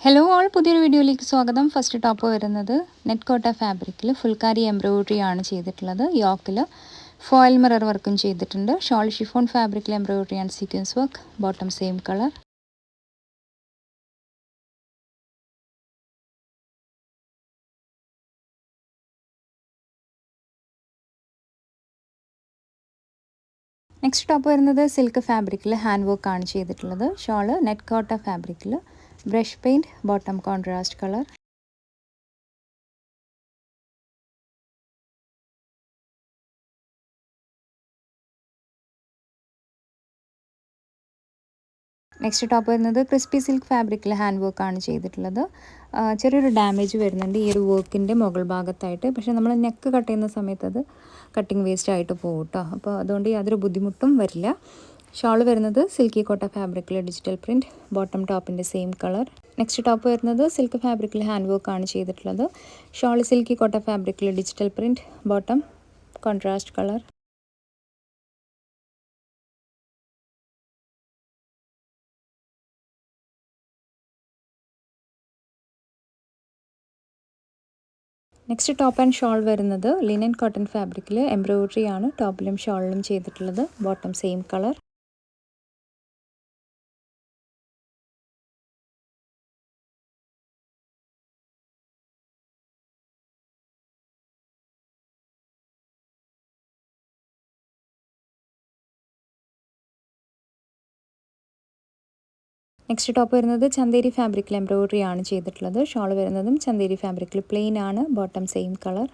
Hello all, പുതിയൊരു വീഡിയോയിലേക്ക് സ്വാഗതം. ഫസ്റ്റ് ടോപ്പ് വരുന്നത് നെറ്റ് കോട്ട ഫാബ്രിക്കിൽ ഫുൾക്കാരി എംബ്രോയിഡറി ആണ് ചെയ്തിട്ടുള്ളത്. യോക്കിൽ ഫോയിൽ മിറർ വർക്കും ചെയ്തിട്ടുണ്ട്. ഷോൾ ഷിഫോൺ ഫാബ്രിക്കിൽ embroidery and sequence work. Bottom same colour. Next top വരുന്നത് സിൽക്ക് ഫാബ്രിക്കിൽ ഹാൻഡ് വർക്ക് ആണ് ചെയ്തിട്ടുള്ളത്. ഷോള് നെറ്റ് കോട്ട ഫാബ്രിക്കിൽ brush paint. Bottom contrast colour. Next top വരുന്നത് ക്രിസ്പി സിൽക്ക് ഫാബ്രിക്കിൽ ഹാൻഡ് വർക്ക് ആണ് ചെയ്തിട്ടുള്ളത്. ചെറിയൊരു ഡാമേജ് വരുന്നുണ്ട് ഈ ഒരു വർക്കിൻ്റെ മുകൾ ഭാഗത്തായിട്ട്. പക്ഷേ നമ്മൾ നെക്ക് കട്ട് ചെയ്യുന്ന സമയത്ത് അത് കട്ടിങ് വേസ്റ്റ് ആയിട്ട് പോകും കേട്ടോ. അപ്പോൾ അതുകൊണ്ട് യാതൊരു ബുദ്ധിമുട്ടും വരില്ല. ഷാൾ വരുന്നത് സിൽക്കി കോട്ട ഫാബ്രിക്കിൽ ഡിജിറ്റൽ പ്രിൻറ്റ്. ബോട്ടം ടോപ്പിൻ്റെ സെയിം കളർ. നെക്സ്റ്റ് ടോപ്പ് വരുന്നത് സിൽക്ക് ഫാബ്രിക്കിൽ ഹാൻഡ് വർക്ക് ആണ് ചെയ്തിട്ടുള്ളത്. ഷാൾ സിൽക്കി കോട്ട ഫാബ്രിക്കിൽ digital print. Bottom contrast colour. Next top and shawl വരുന്നത് ലിനൻ കോട്ടൺ ഫാബ്രിക്കിൽ എംബ്രോയിഡറി ആണ് ടോപ്പിലും ഷോളിലും ചെയ്തിട്ടുള്ളത്. Bottom same colour. Next top വരുന്നത് ചന്തേരി ഫാബ്രിക്കിൽ എംബ്രോയിഡറി ആണ് ചെയ്തിട്ടുള്ളത്. ഷോൾ വരുന്നതും ചന്തേരി ഫാബ്രിക്കിൽ പ്ലെയിൻ ആണ്. Bottom same colour.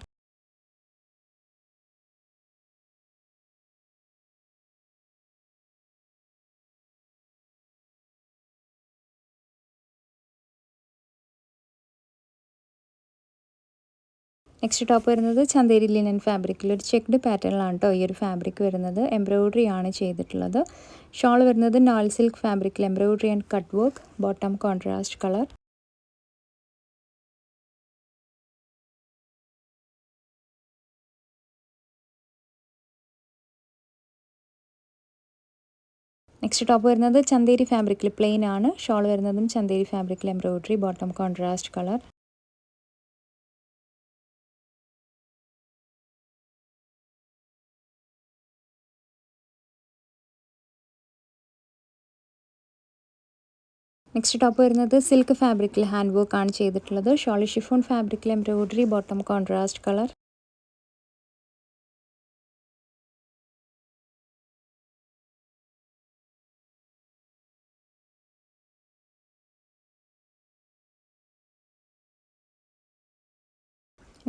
Next top വരുന്നത് ചന്തേരി ലിനൻ ഫാബ്രിക്കിൽ ഒരു ചെക്ക്ഡ് പാറ്റേണിലാണ് കേട്ടോ ഈ ഒരു ഫാബ്രിക് വരുന്നത്. എംബ്രോയിഡറി ആണ് ചെയ്തിട്ടുള്ളത്. ഷോൾ വരുന്നത് നാൾ സിൽക്ക് ഫാബ്രിക്കിൽ embroidery and cut work. Bottom contrast colour. Next top വരുന്നത് ചന്തേരി ഫാബ്രിക്കിൽ പ്ലെയിൻ ആണ്. ഷോൾ വരുന്നതും ചന്തേരി ഫാബ്രിക്കിൽ embroidery. Bottom contrast colour. Next top വരുന്നത് സിൽക്ക് ഫാബ്രിക്കിൽ ഹാൻഡ് വർക്ക് ആണ് ചെയ്തിട്ടുള്ളത്. ഷോൾ ഷിഫോൺ ഫാബ്രിക്കിൽ embroidery. Bottom contrast colour.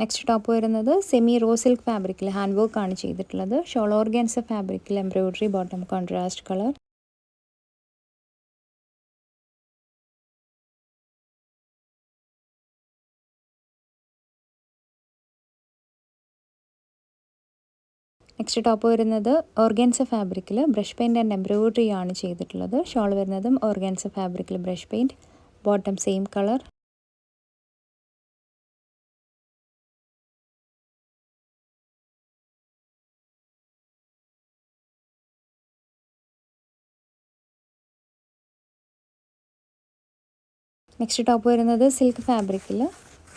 Next top വരുന്നത് സെമി റോ സിൽക്ക് ഫാബ്രിക്കിൽ ഹാൻഡ് വർക്ക് ആണ് ചെയ്തിട്ടുള്ളത്. ഷോൾ ഓർഗാൻസ ഫാബ്രിക്കിൽ embroidery. Bottom contrast colour. Next top വരുന്നത് ഓർഗാൻസ ഫാബ്രിക്കിൽ ബ്രഷ് പെയിൻറ്റ് ആൻഡ് എംബ്രോയിഡറി ആണ് ചെയ്തിട്ടുള്ളത്. ഷോൾ വരുന്നതും ഓർഗാൻസ ഫാബ്രിക്കിൽ brush paint. Bottom same colour. Next top വരുന്നത് സിൽക്ക് ഫാബ്രിക്കിൽ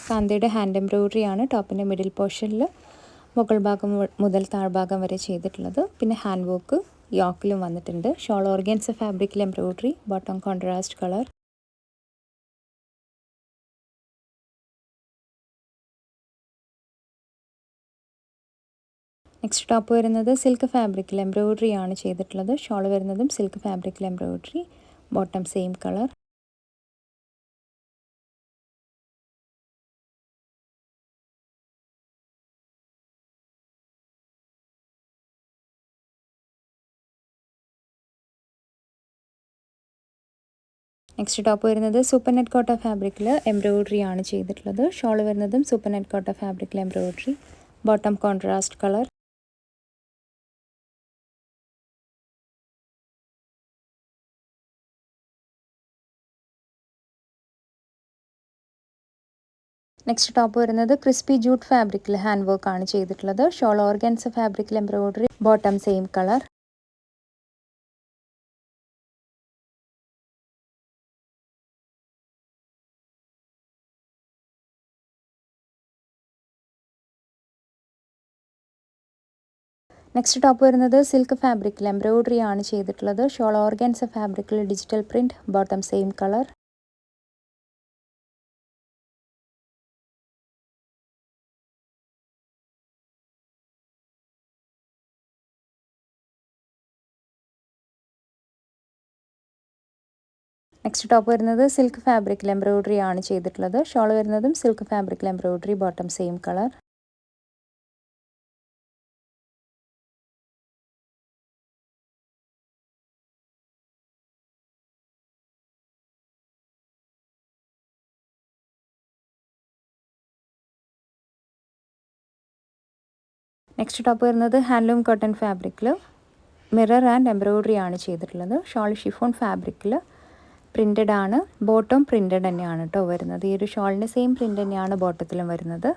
കാന്തയുടെ ഹാൻഡ് എംബ്രോയിഡറി ആണ് ടോപ്പിൻ്റെ മിഡിൽ പോർഷനിൽ മുകൾ ഭാഗം മുതൽ താഴ്ഭാഗം വരെ ചെയ്തിട്ടുള്ളത്. പിന്നെ ഹാൻഡ് വർക്ക് യോക്കിലും വന്നിട്ടുണ്ട്. ഷോൾ ഓർഗാൻസ ഫാബ്രിക്കിൽ embroidery. Bottom contrast colour. Next top വരുന്നത് സിൽക്ക് ഫാബ്രിക്കിൽ എംബ്രോയിഡറി ആണ് ചെയ്തിട്ടുള്ളത്. ഷോൾ വരുന്നതും സിൽക്ക് ഫാബ്രിക്കിൽ embroidery. Bottom same colour. Next top വരുന്നത് സൂപ്പർ നെറ്റ് കോട്ട ഫാബ്രിക്കിൽ എംബ്രോയിഡറി ആണ് ചെയ്തിട്ടുള്ളത്. ഷോൾ വരുന്നതും സൂപ്പർ നെറ്റ് കോട്ട ഫാബ്രിക്കിൽ embroidery. Bottom contrast colour. Next top വരുന്നത് ക്രിസ്പി ജൂട്ട് ഫാബ്രിക്കിൽ ഹാൻഡ് വർക്ക് ആണ് ചെയ്തിട്ടുള്ളത്. ഷോൾ ഓർഗാൻസ ഫാബ്രിക്കിൽ embroidery. Bottom same colour. Next top വരുന്നത് സിൽക്ക് ഫാബ്രിക്കിൽ എംബ്രോയിഡറി ആണ് ചെയ്തിട്ടുള്ളത്. ഷോൾ ഓർഗൻസ ഫാബ്രിക്കിൽ digital print, bottom same colour. Next top വരുന്നത് സിൽക്ക് ഫാബ്രിക്കിൽ എംബ്രോയിഡറി ആണ് ചെയ്തിട്ടുള്ളത്. ഷോൾ വരുന്നതും സിൽക്ക് ഫാബ്രിക്കിൽ embroidery, bottom same colour. Next top വരുന്നത് ഹാൻഡ്ലൂം കോട്ടൺ ഫാബ്രിക്കിൽ മിറർ ആൻഡ് എംബ്രോയിഡറി ആണ് ചെയ്തിട്ടുള്ളത്. ഷോൾ ഷിഫോൺ ഫാബ്രിക്കിൽ പ്രിൻറ്റഡ് ആണ്. ബോട്ടം പ്രിൻറ്റഡ് തന്നെയാണ് കേട്ടോ വരുന്നത്. ഈ ഒരു ഷോളിൻ്റെ സെയിം പ്രിൻ്റ് തന്നെയാണ് ബോട്ടത്തിലും വരുന്നത്.